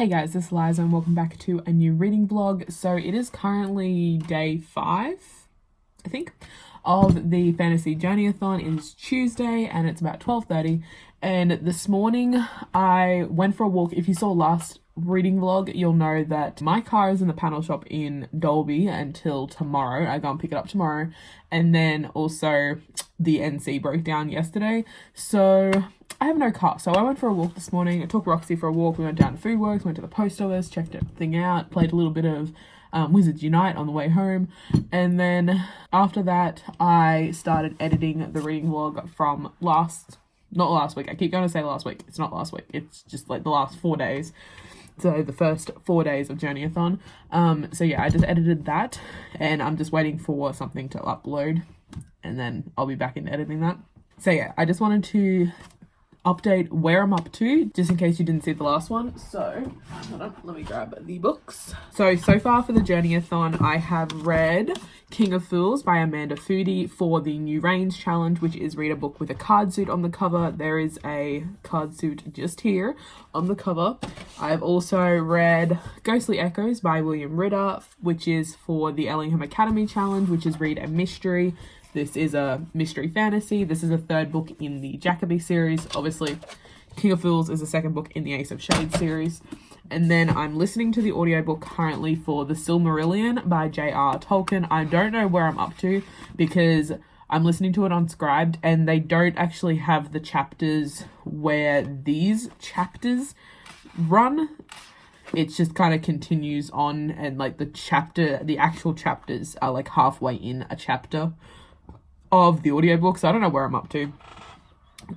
Hey guys, this is Eliza and welcome back to a new reading vlog. So it is currently day 5, I think, of the Fantasy JourneyAthon. It is Tuesday and it's about 12:30. And this morning I went for a walk. If you saw last reading vlog, you'll know that my car is in the panel shop in Dalby until tomorrow. I go and pick it up tomorrow. And then also the NC broke down yesterday. So I have no car, so I went for a walk this morning. I took Roxy for a walk. We went down to Foodworks, went to the post office, checked everything out, played a little bit of Wizards Unite on the way home, and then after that I started editing the reading vlog from not last week. I keep going to say last week. It's not last week. It's just like the last 4 days. So the first 4 days of JourneyAthon. So yeah, I just edited that, and I'm just waiting for something to upload, and then I'll be back in editing that. So yeah, I just wanted to update where I'm up to, just in case you didn't see the last one. So, hold on, let me grab the books. So far for the JourneyAthon, I have read King of Fools by Amanda Foodie for the New Range Challenge, which is read a book with a card suit on the cover. There is a card suit just here on the cover. I've also read Ghostly Echoes by William Ritter, which is for the Ellingham Academy Challenge, which is read a mystery. This is a mystery fantasy. This is a third book in the Jacoby series. Obviously, King of Fools is the second book in the Ace of Shades series. And then I'm listening to the audiobook currently for The Silmarillion by J.R. Tolkien. I don't know where I'm up to because I'm listening to it on Scribed and they don't actually have the chapters where these chapters run. It just kind of continues on, and like the actual chapters are like halfway in a chapter of the audiobook, so I don't know where I'm up to.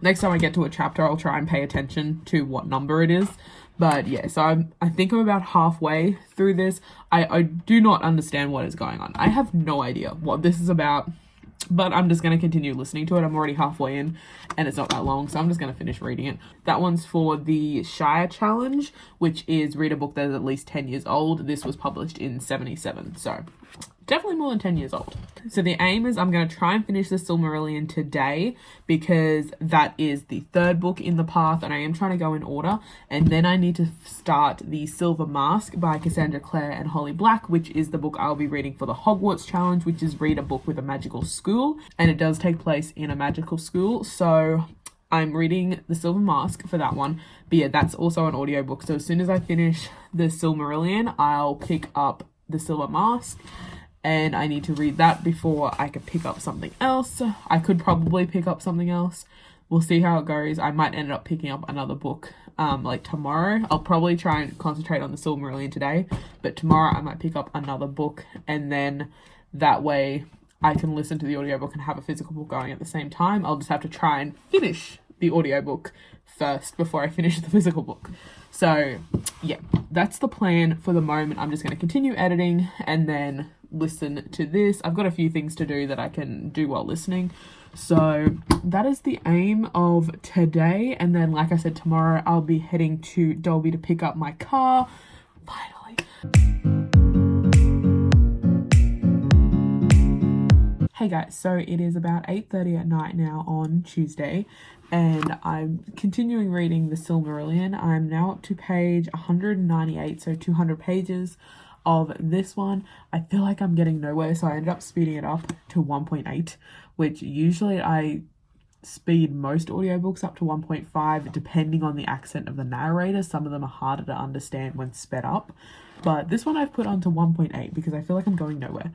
Next time I get to a chapter, I'll try and pay attention to what number it is. But yeah, so I think I'm about halfway through this. I do not understand what is going on. I have no idea what this is about, but I'm just going to continue listening to it. I'm already halfway in and it's not that long, so I'm just going to finish reading it. That one's for the Shire Challenge, which is read a book that is at least 10 years old. This was published in 1977, so definitely more than 10 years old. So the aim is I'm going to try and finish the Silmarillion today because that is the third book in the path and I am trying to go in order. And then I need to start the Silver Mask by Cassandra Clare and Holly Black, which is the book I'll be reading for the Hogwarts Challenge, which is read a book with a magical school. And it does take place in a magical school. So I'm reading the Silver Mask for that one. But yeah, that's also an audiobook. So as soon as I finish the Silmarillion, I'll pick up the Silver Mask. And I need to read that before I could pick up something else. I could probably pick up something else. We'll see how it goes. I might end up picking up another book like tomorrow. I'll probably try and concentrate on the Silmarillion today. But tomorrow I might pick up another book. And then that way I can listen to the audiobook and have a physical book going at the same time. I'll just have to try and finish the audiobook first before I finish the physical book. So yeah, that's the plan for the moment. I'm just going to continue editing and then listen to this. I've got a few things to do that I can do while listening. So that is the aim of today. And then, like I said, tomorrow I'll be heading to Dalby to pick up my car. Finally. Hey guys, so it is about 8:30 at night now on Tuesday, and I'm continuing reading The Silmarillion. I'm now up to page 198, so 200 pages of this one. I feel like I'm getting nowhere, so I ended up speeding it up to 1.8, which usually I speed most audiobooks up to 1.5 depending on the accent of the narrator. Some of them are harder to understand when sped up, but this one I've put on to 1.8 because I feel like I'm going nowhere.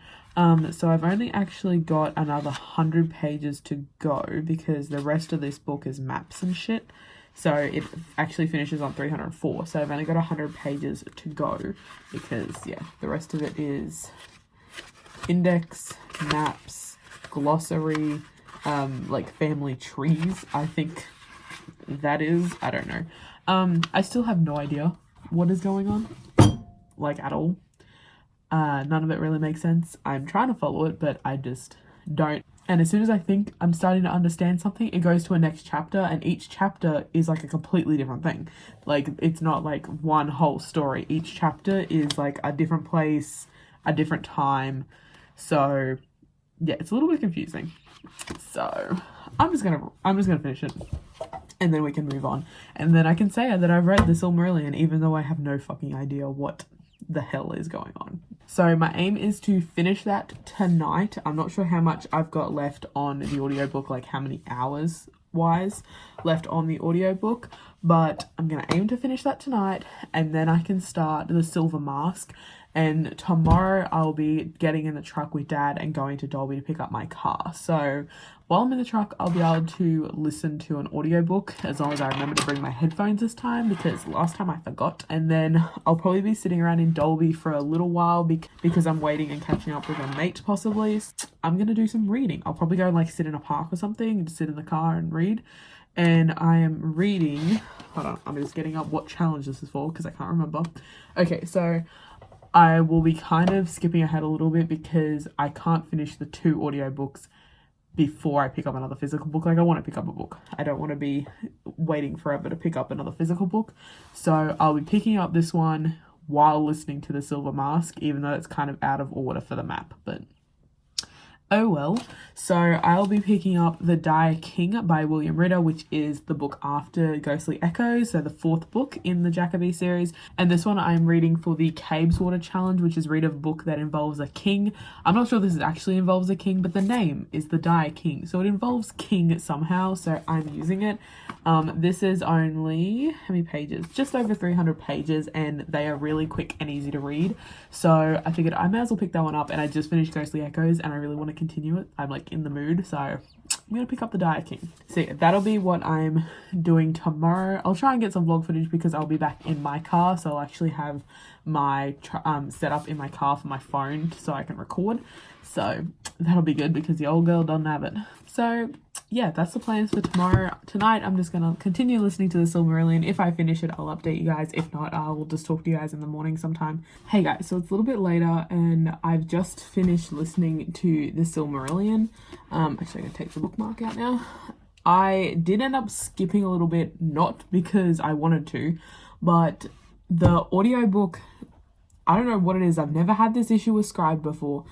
So I've only actually got another 100 pages to go because the rest of this book is maps and shit. So it actually finishes on 304. So I've only got 100 pages to go because, yeah, the rest of it is index, maps, glossary, like family trees, I think that is. I don't know. I still have no idea what is going on, like at all. None of it really makes sense. I'm trying to follow it, but I just don't. And as soon as I think I'm starting to understand something, it goes to a next chapter, and each chapter is like a completely different thing. Like, it's not like one whole story. Each chapter is like a different place, a different time. So yeah, it's a little bit confusing. So I'm just gonna finish it. and then we can move on. And then I can say that I've read the Silmarillion, even though I have no fucking idea what the hell is going on. So my aim is to finish that tonight. I'm not sure how much I've got left on the audiobook, like how many hours wise left on the audiobook, but I'm gonna aim to finish that tonight, and then I can start the Silver Mask. And tomorrow I'll be getting in the truck with Dad and going to Dolby to pick up my car. So while I'm in the truck, I'll be able to listen to an audiobook, as long as I remember to bring my headphones this time, because last time I forgot. And then I'll probably be sitting around in Dolby for a little while because I'm waiting and catching up with a mate possibly. I'm going to do some reading. I'll probably go and like sit in a park or something and just sit in the car and read. And I am reading, hold on, I'm just getting up what challenge this is for because I can't remember. Okay, so I will be kind of skipping ahead a little bit because I can't finish the 2 audiobooks before I pick up another physical book. Like, I want to pick up a book. I don't want to be waiting forever to pick up another physical book. So I'll be picking up this one while listening to the Silver Mask, even though it's kind of out of order for the map, but oh well. So I'll be picking up The Dire King by William Ritter, which is the book after Ghostly Echoes, so the 4th book in the Jacoby series. And this one I'm reading for the Cabeswater Challenge, which is read a book that involves a king. I'm not sure this actually involves a king, but the name is The Dire King, so it involves king somehow, so I'm using it. This is only, how many pages? Just over 300 pages, and they are really quick and easy to read. So I figured I may as well pick that one up, and I just finished Ghostly Echoes, and I really want to continue it. I'm like in the mood, so I'm gonna pick up The Dire King. So yeah, that'll be what I'm doing tomorrow. I'll try and get some vlog footage because I'll be back in my car, so I'll actually have my setup in my car for my phone so I can record. So that'll be good because the old girl doesn't have it. So yeah, that's the plans for tomorrow. Tonight, I'm just going to continue listening to the Silmarillion. If I finish it, I'll update you guys. If not, I will just talk to you guys in the morning sometime. Hey guys, so it's a little bit later and I've just finished listening to the Silmarillion. Actually, I'm going to take the bookmark out now. I did end up skipping a little bit, not because I wanted to, but the audiobook, I don't know what it is. I've never had this issue with Scribe before,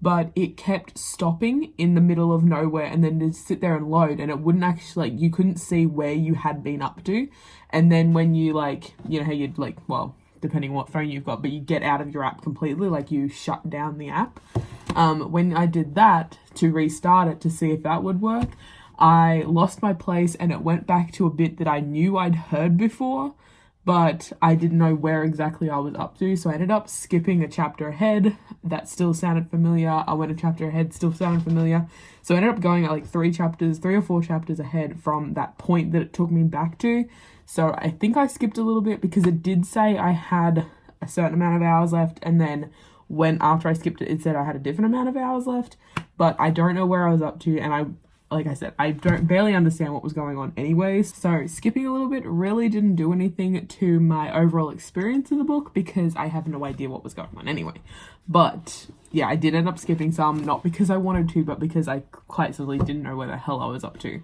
but it kept stopping in the middle of nowhere and then just sit there and load, and it wouldn't actually, like, you couldn't see where you had been up to. And then when you, like, you know how you'd, like, well, depending on what phone you've got, but you get out of your app completely, like you shut down the app. When I did that to restart it to see if that would work, I lost my place and it went back to a bit that I knew I'd heard before, but I didn't know where exactly I was up to. So I ended up skipping a chapter ahead. That still sounded familiar. I went a chapter ahead, still sounded familiar. So I ended up going at like 3 or 4 chapters ahead from that point that it took me back to. So I think I skipped a little bit because it did say I had a certain amount of hours left. And then after I skipped it, it said I had a different amount of hours left. But I don't know where I was up to. Like I said, I barely understand what was going on anyways. So skipping a little bit really didn't do anything to my overall experience of the book because I have no idea what was going on anyway. But yeah, I did end up skipping some, not because I wanted to, but because I quite simply didn't know where the hell I was up to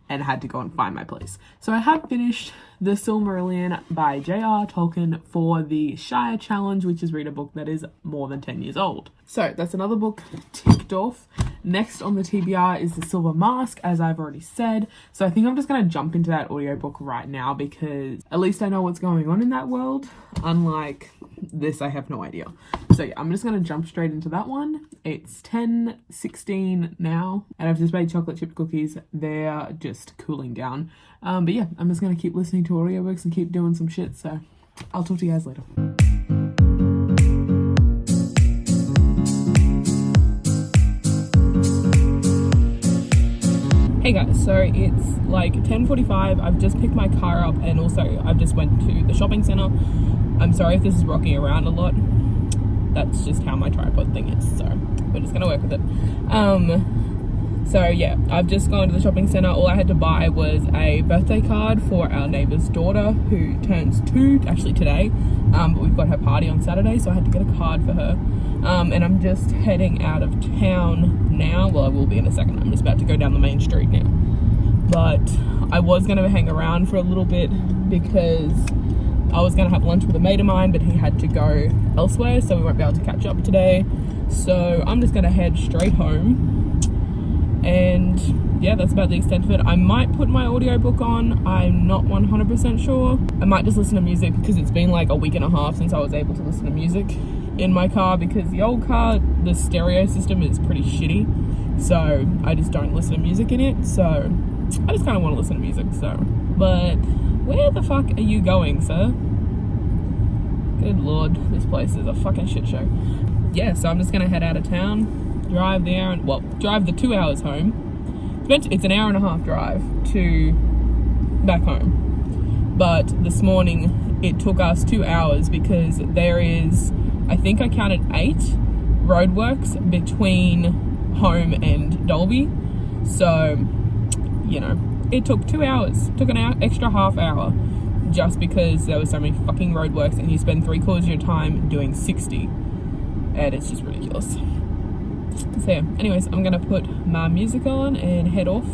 and had to go and find my place. So I have finished The Silmarillion by J.R. Tolkien for the Shire Challenge, which is read a book that is more than 10 years old. So that's another book ticked off. Next on the TBR is The Silver Mask, as I've already said. So I think I'm just going to jump into that audiobook right now because at least I know what's going on in that world. Unlike this, I have no idea. So yeah, I'm just going to jump straight into that one. It's 10:16 now, and I've just made chocolate chip cookies. They're just cooling down. But yeah, I'm just going to keep listening to audiobooks and keep doing some shit. So I'll talk to you guys later. Hey guys, so it's like 10:45. I've just picked my car up and also I've just went to the shopping centre. I'm sorry if this is rocking around a lot. That's just how my tripod thing is, so we're just gonna work with it. So yeah, I've just gone to the shopping centre. All I had to buy was a birthday card for our neighbour's daughter who turns 2 actually today, but we've got her party on Saturday, so I had to get a card for her. And I'm just heading out of town now. Well, I will be in a second. I'm just about to go down the main street now. But I was going to hang around for a little bit because I was going to have lunch with a mate of mine, but he had to go elsewhere, so we won't be able to catch up today. So I'm just going to head straight home. And yeah, that's about the extent of it. I might put my audiobook on. I'm not 100% sure. I might just listen to music because it's been like a week and a half since I was able to listen to music in my car, because the old car, the stereo system is pretty shitty. So I just don't listen to music in it. So I just kind of want to listen to music. So, but where the fuck are you going, sir? Good Lord, this place is a fucking shit show. Yeah, so I'm just going to head out of town, drive the 2 hours home. It's an hour and a half drive to back home. But this morning it took us 2 hours because there is, I think I counted 8 roadworks between home and Dolby. So, you know, it took 2 hours, took an extra half hour just because there were so many fucking roadworks, and you spend 3/4 of your time doing 60, and it's just ridiculous. So yeah, anyways, I'm gonna put my music on and head off,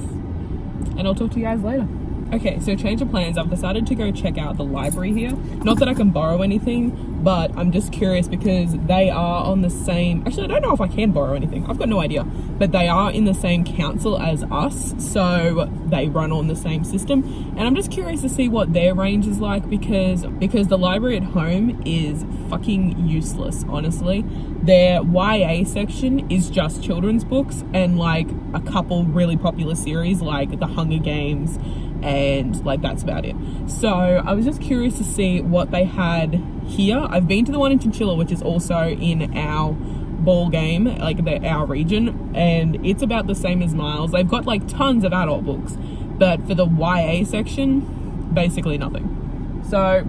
and I'll talk to you guys later. Okay, so change of plans. I've decided to go check out the library here. Not that I can borrow anything, but I'm just curious because they are on the same... Actually, I don't know if I can borrow anything. I've got no idea. But they are in the same council as us, so they run on the same system. And I'm just curious to see what their range is like because the library at home is fucking useless, honestly. Their YA section is just children's books and like a couple really popular series like The Hunger Games, and like that's about it. So I was just curious to see what they had here. I've been to the one in Chinchilla, which is also in our ball game, like our region, and it's about the same as Miles. They've got like tons of adult books, but for the YA section, basically nothing. So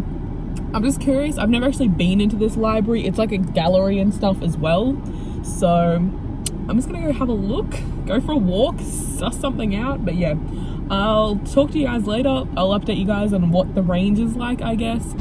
I'm just curious. I've never actually been into this library. It's like a gallery and stuff as well. So I'm just gonna go have a look, go for a walk, suss something out. But yeah, I'll talk to you guys later. I'll update you guys on what the range is like, I guess.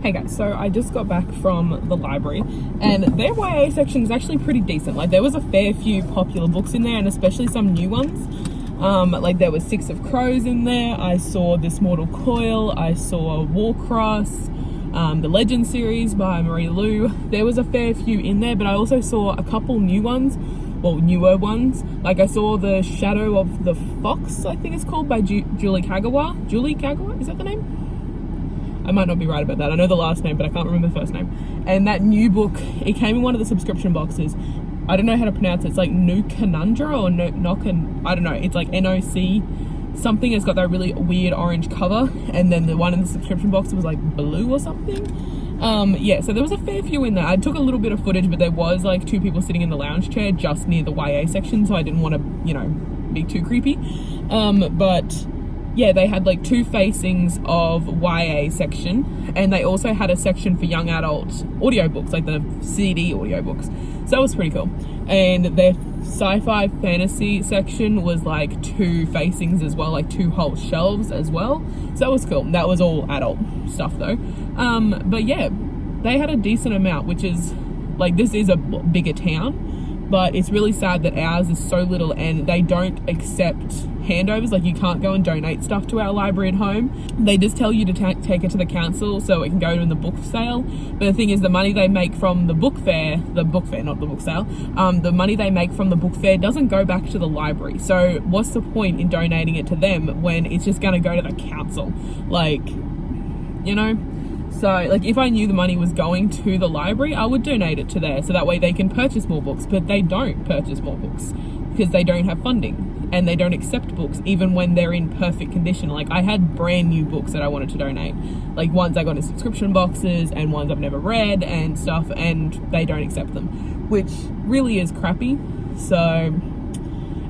Hey guys, so I just got back from the library and their YA section is actually pretty decent. Like there was a fair few popular books in there, and especially some new ones. Like there was 6 of Crows in there. I saw This Mortal Coil. I saw Warcross, the Legend series by Marie Lu. There was a fair few in there, but I also saw a couple new ones, well, newer ones. Like I saw The Shadow of the Fox, I think it's called, by Julie Kagawa. Julie Kagawa, is that the name? I might not be right about that. I know the last name, but I can't remember the first name. And that new book, it came in one of the subscription boxes. I don't know how to pronounce it. It's like Nukanundra or Nokan, I don't know. It's like NOC something. It's got that really weird orange cover. And then the one in the subscription box was like blue or something. Yeah, so there was a fair few in there. I took a little bit of footage, but there was like 2 people sitting in the lounge chair just near the YA section. So I didn't want to, you know, be too creepy. But yeah, they had like 2 facings of YA section, and they also had a section for young adult audiobooks, like the CD audiobooks. So that was pretty cool. And their sci-fi fantasy section was like 2 facings as well, like 2 whole shelves as well. So that was cool. That was all adult stuff though. But yeah, they had a decent amount, which is like, this is a bigger town, but it's really sad that ours is so little and they don't accept handovers. Like you can't go and donate stuff to our library at home. They just tell you to take it to the council so it can go in the book sale. But the thing is, the money they make from the book fair, not the book sale, the money they make from the book fair doesn't go back to the library. So what's the point in donating it to them when it's just going to go to the council? Like, you know? So like if I knew the money was going to the library, I would donate it to there so that way they can purchase more books. But they don't purchase more books because they don't have funding. And they don't accept books even when they're in perfect condition. Like I had brand new books that I wanted to donate, like ones I got in subscription boxes and ones I've never read and stuff, and they don't accept them, which really is crappy. So,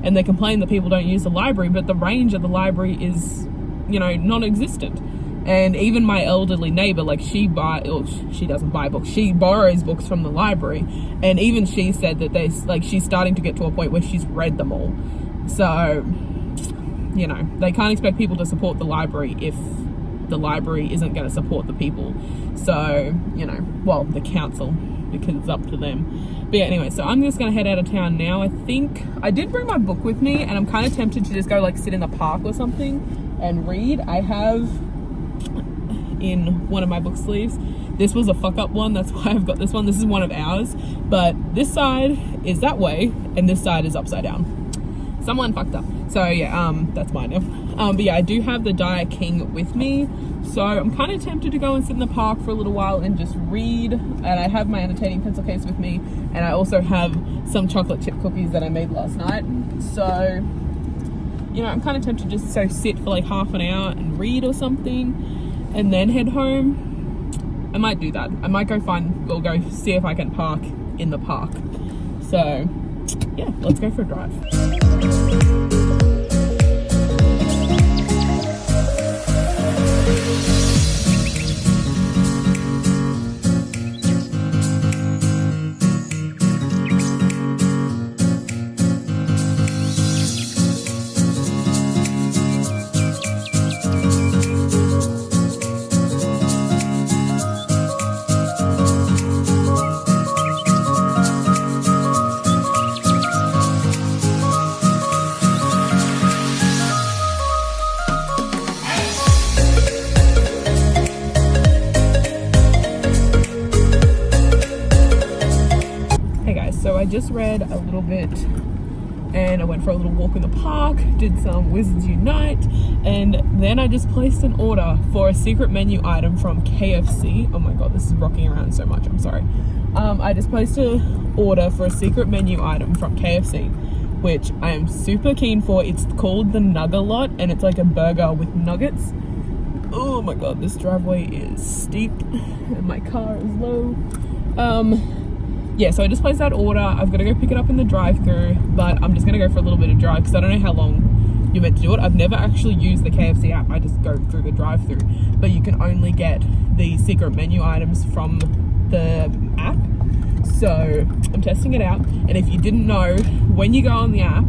and they complain that people don't use the library, but the range of the library is, you know, non-existent. And even my elderly neighbor, like she doesn't buy books, she borrows books from the library, and even she said that she's starting to get to a point where she's read them all. So, you know, they can't expect people to support the library if the library isn't going to support the people. So, you know, well, the council because it's up to them. But yeah, anyway, so I'm just gonna head out of town now. I think I did bring my book with me, and I'm kind of tempted to just go like sit in the park or something and read. I have in one of my book sleeves, this was a fuck up one, that's why I've got this one. This is one of ours, but this side is that way and this side is upside down. Someone fucked up. So yeah, that's mine now. But yeah, I do have the Dire King with me, so I'm kind of tempted to go and sit in the park for a little while and just read. And I have my annotating pencil case with me, and I also have some chocolate chip cookies that I made last night. So, you know, I'm kind of tempted to just sit for like half an hour and read or something, and then head home. I might do that. I might go go see if I can park in the park. So yeah, let's go for a drive. So I just read a little bit and I went for a little walk in the park, did some Wizards Unite, and then I just placed an order for a secret menu item from KFC. Oh my god, this is rocking around so much, I'm sorry. I just placed an order for a secret menu item from KFC, which I am super keen for. It's called the Nugget-Lot, and it's like a burger with nuggets. Oh my god, this driveway is steep and my car is low. Yeah, so I just placed that order. I've got to go pick it up in the drive-thru, but I'm just going to go for a little bit of drive because I don't know how long you're meant to do it. I've never actually used the KFC app. I just go through the drive-thru, but you can only get the secret menu items from the app. So I'm testing it out, and if you didn't know, when you go on the app,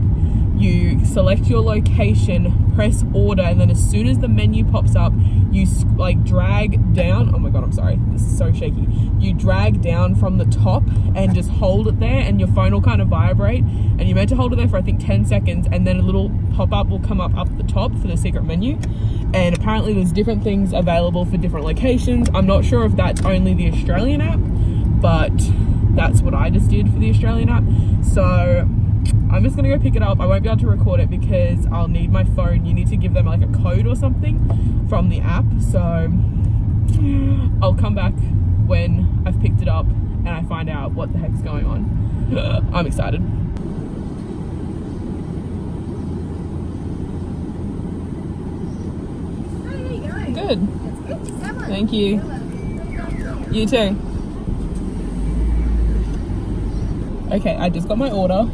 you select your location, press order, and then as soon as the menu pops up, you like drag down. Oh my god, I'm sorry, this is so shaky. You drag down from the top and just hold it there, and your phone will kind of vibrate, and you're meant to hold it there for I think 10 seconds, and then a little pop-up will come up the top for the secret menu. And apparently there's different things available for different locations. I'm not sure if that's only the Australian app, but that's what I just did for the Australian app. So I'm just gonna go pick it up. I won't be able to record it because I'll need my phone. You need to give them like a code or something from the app. So I'll come back when I've picked it up and I find out what the heck's going on. I'm excited. How are you going? Good. That's good. So much. Thank you. You too. Okay, I just got my order.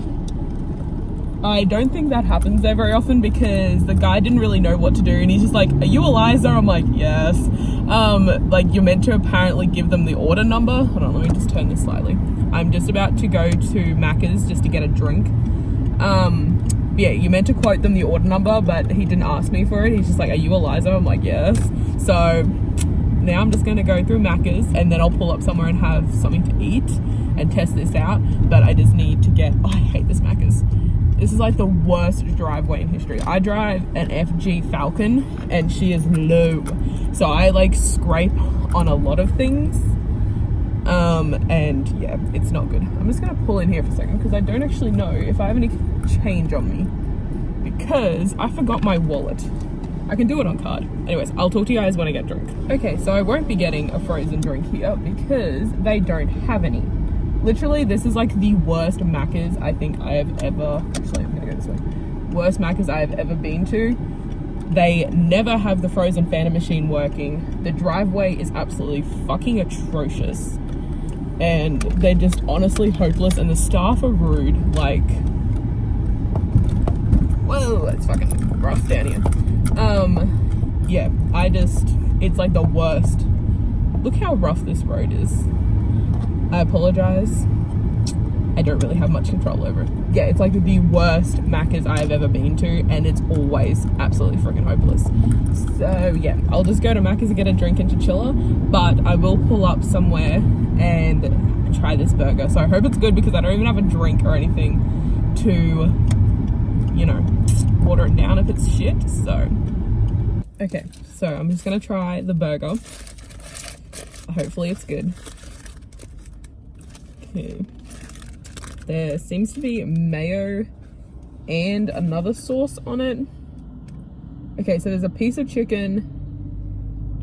I don't think that happens there very often because the guy didn't really know what to do, and he's just like, "Are you Eliza?" I'm like, "Yes." Like you're meant to apparently give them the order number. Hold on, let me just turn this slightly. I'm just about to go to Macca's just to get a drink. Yeah, you're meant to quote them the order number, but he didn't ask me for it. He's just like, "Are you Eliza?" I'm like, "Yes." So now I'm just gonna go through Macca's and then I'll pull up somewhere and have something to eat and test this out. But I just need to get, oh, I hate this Macca's. This is like the worst driveway in history. I drive an FG Falcon and she is low. So I like scrape on a lot of things. And yeah, it's not good. I'm just gonna pull in here for a second because I don't actually know if I have any change on me because I forgot my wallet. I can do it on card. Anyways, I'll talk to you guys when I get drunk. Okay, so I won't be getting a frozen drink here because they don't have any. Literally, this is like the worst Macca's I think I have ever, actually I'm gonna go this way. Worst Macca's I have ever been to. They never have the frozen Phantom machine working. The driveway is absolutely fucking atrocious. And they're just honestly hopeless, and the staff are rude. Like, whoa, it's fucking rough down here. Yeah, it's like the worst. Look how rough this road is. I apologise. I don't really have much control over it. Yeah, it's like the worst Macca's I have ever been to, and it's always absolutely freaking hopeless. So yeah, I'll just go to Macca's and get a drink and chinchilla, but I will pull up somewhere and try this burger. So I hope it's good because I don't even have a drink or anything to, you know, water it down if it's shit. So, okay, so I'm just gonna try the burger. Hopefully it's good. Okay. There seems to be mayo and another sauce on it. Okay, so there's a piece of chicken,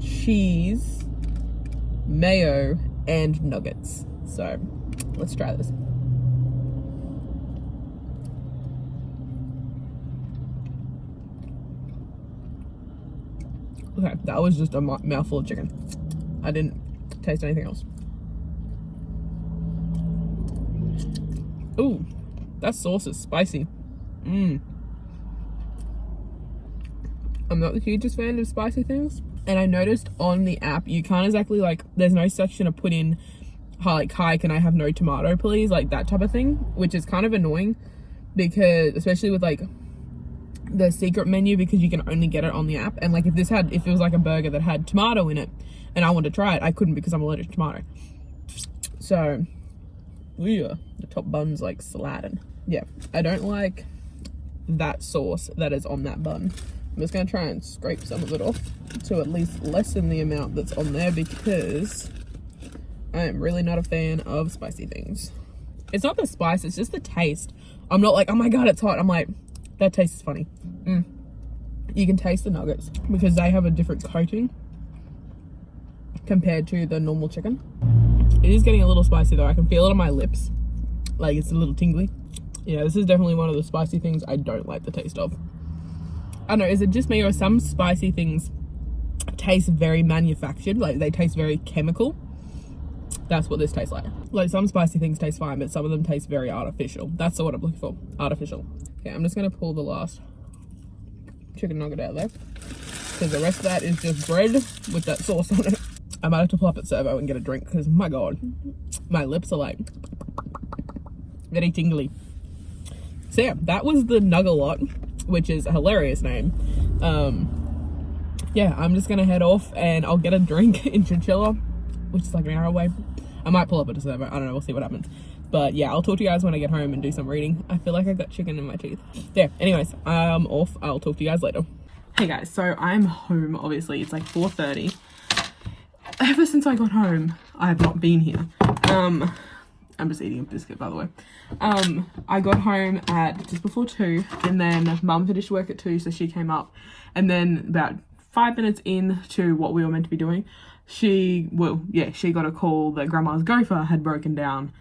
cheese, mayo, and nuggets. So let's try this. Okay, that was just a mouthful of chicken. I didn't taste anything else. Ooh, that sauce is spicy. I'm not the hugest fan of spicy things. And I noticed on the app, you can't exactly, like, there's no section to put in, like, hi, can I have no tomato, please? Like, that type of thing, which is kind of annoying because, especially with, like, the secret menu, because you can only get it on the app. And, like, if it was, like, a burger that had tomato in it and I wanted to try it, I couldn't because I'm allergic to tomato. So, yeah, the top bun's, like, slatted. Yeah, I don't like that sauce that is on that bun. I'm just going to try and scrape some of it off to at least lessen the amount that's on there because I am really not a fan of spicy things. It's not the spice, it's just the taste. I'm not like, oh my god, it's hot. I'm like, that tastes funny. You can taste the nuggets because they have a different coating compared to the normal chicken. It is getting a little spicy though. I can feel it on my lips. Like, it's a little tingly. Yeah, this is definitely one of the spicy things I don't like the taste of. I don't know, is it just me or some spicy things taste very manufactured? Like, they taste very chemical. That's what this tastes like. Like, some spicy things taste fine, but some of them taste very artificial. That's the word I'm looking for. Artificial. Okay, I'm just going to pull the last chicken nugget out there, because the rest of that is just bread with that sauce on it. I might have to pull up at Servo and get a drink, because my god, my lips are like very tingly. So yeah, that was the Nuggalot, which is a hilarious name. Yeah, I'm just gonna head off and I'll get a drink in Chinchilla, which is like an hour away. I might pull up at a Servo, I don't know, we'll see what happens. But yeah, I'll talk to you guys when I get home and do some reading. I feel like I got chicken in my teeth. Yeah, anyways, I'm off. I'll talk to you guys later. Hey guys, so I'm home, obviously. It's like 4:30. Ever since I got home, I have not been here. I'm just eating a biscuit, by the way. I got home at just before 2, and then Mum finished work at 2, so she came up. And then about 5 minutes into what we were meant to be doing, she got a call that Grandma's gopher had broken down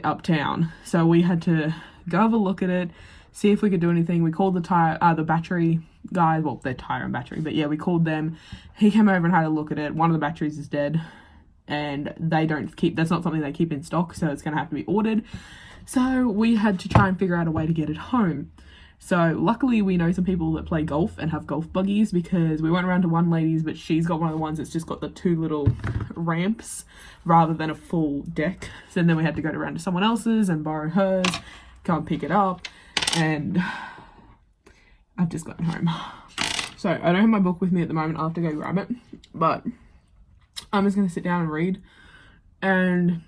uptown. So we had to go have a look at it, see if we could do anything. We called the battery guys, well, they're tire and battery, but yeah, we called them. He came over and had a look at it. One of the batteries is dead, and that's not something they keep in stock, so it's gonna have to be ordered. So we had to try and figure out a way to get it home. So luckily we know some people that play golf and have golf buggies, because we went around to one lady's, but she's got one of the ones that's just got the 2 little ramps rather than a full deck. So then we had to go around to someone else's and borrow hers, go and pick it up, and I've just gotten home. So I don't have my book with me at the moment. I'll have to go grab it, but I'm just gonna sit down and read and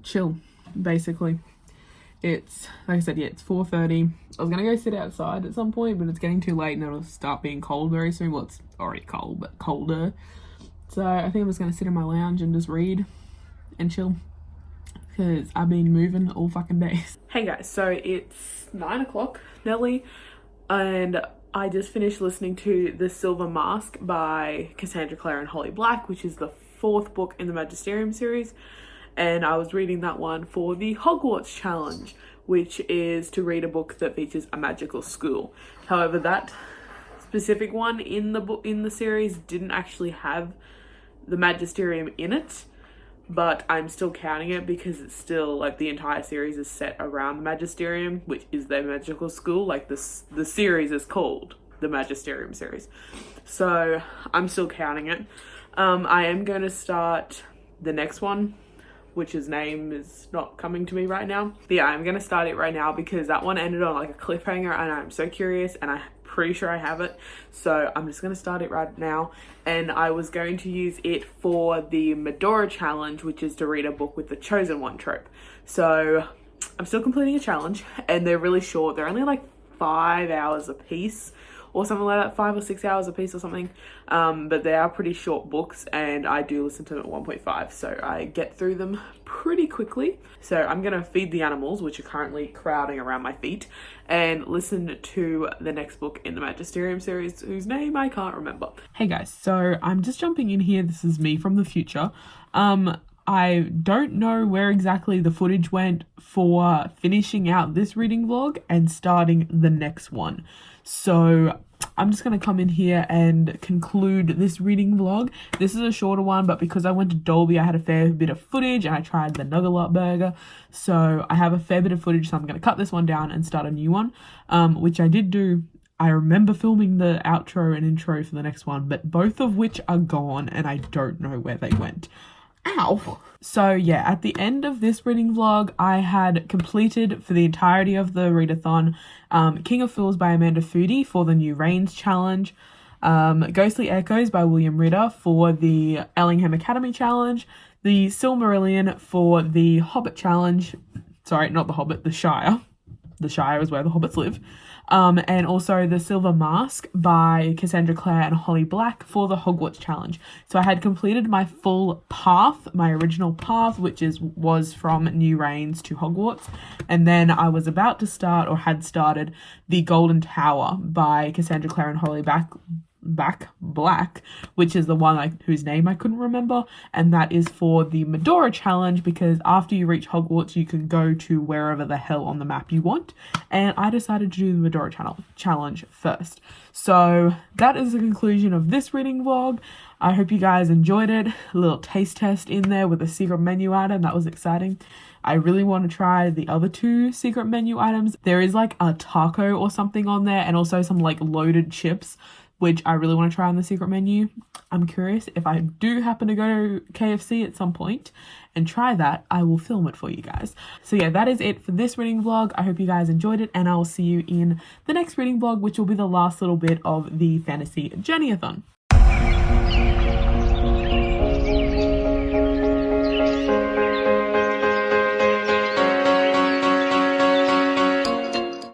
chill, basically. It's, like I said, yeah, it's 4:30. I was gonna go sit outside at some point, but it's getting too late and it'll start being cold very soon. Well, it's already cold, but colder. So I think I'm just gonna sit in my lounge and just read and chill, because I've been moving all fucking days. Hey guys, so it's 9 o'clock, nearly, and I just finished listening to The Silver Mask by Cassandra Clare and Holly Black, which is the 4th book in the Magisterium series. And I was reading that one for the Hogwarts Challenge, which is to read a book that features a magical school. However, that specific one in the series didn't actually have the Magisterium in it, but I'm still counting it because it's still, like, the entire series is set around the Magisterium, which is their magical school. Like, the series is called the Magisterium series, so I'm still counting it. I am going to start the next one, which his name is not coming to me right now. But yeah, I'm gonna start it right now because that one ended on like a cliffhanger, and I'm so curious, and I'm pretty sure I have it. So I'm just going to start it right now. And I was going to use it for the Medora challenge, which is to read a book with the chosen one trope. So I'm still completing a challenge, and they're really short. They're only like 5 hours a piece or something like that, 5 or 6 hours a piece or something. But they are pretty short books, and I do listen to them at 1.5, so I get through them pretty quickly. So I'm gonna feed the animals, which are currently crowding around my feet, and listen to the next book in the Magisterium series, whose name I can't remember. Hey guys, so I'm just jumping in here. This is me from the future. I don't know where exactly the footage went for finishing out this reading vlog and starting the next one. So I'm just going to come in here and conclude this reading vlog. This is a shorter one, but because I went to Dolby, I had a fair bit of footage, and I tried the Nugget burger. So I have a fair bit of footage, so I'm going to cut this one down and start a new one, which I did do. I remember filming the outro and intro for the next one, but both of which are gone, and I don't know where they went. Ow! So yeah, at the end of this reading vlog, I had completed for the entirety of the readathon King of Fools by Amanda Foody for the New Reigns challenge, Ghostly Echoes by William Ritter for the Ellingham Academy challenge, the Silmarillion for the Hobbit challenge, sorry, not the Hobbit, the Shire. The Shire is where the hobbits live. And also the Silver Mask by Cassandra Clare and Holly Black for the Hogwarts challenge. So I had completed my full path, my original path, which was from New Reigns to Hogwarts. And then I was about to start, or had started, the Golden Tower by Cassandra Clare and Holly Black, which is the one whose name I couldn't remember, and that is for the Medora challenge, because after you reach Hogwarts you can go to wherever the hell on the map you want, and I decided to do the Medora challenge first. So that is the conclusion of this reading vlog. I hope you guys enjoyed it. A little taste test in there with a secret menu item. That was exciting. I really want to try the other 2 secret menu items. There is like a taco or something on there, and also some like loaded chips, which I really want to try on the secret menu. I'm curious if I do happen to go to KFC at some point and try that, I will film it for you guys. So yeah, that is it for this reading vlog. I hope you guys enjoyed it, and I will see you in the next reading vlog, which will be the last little bit of the Fantasy JourneyAthon.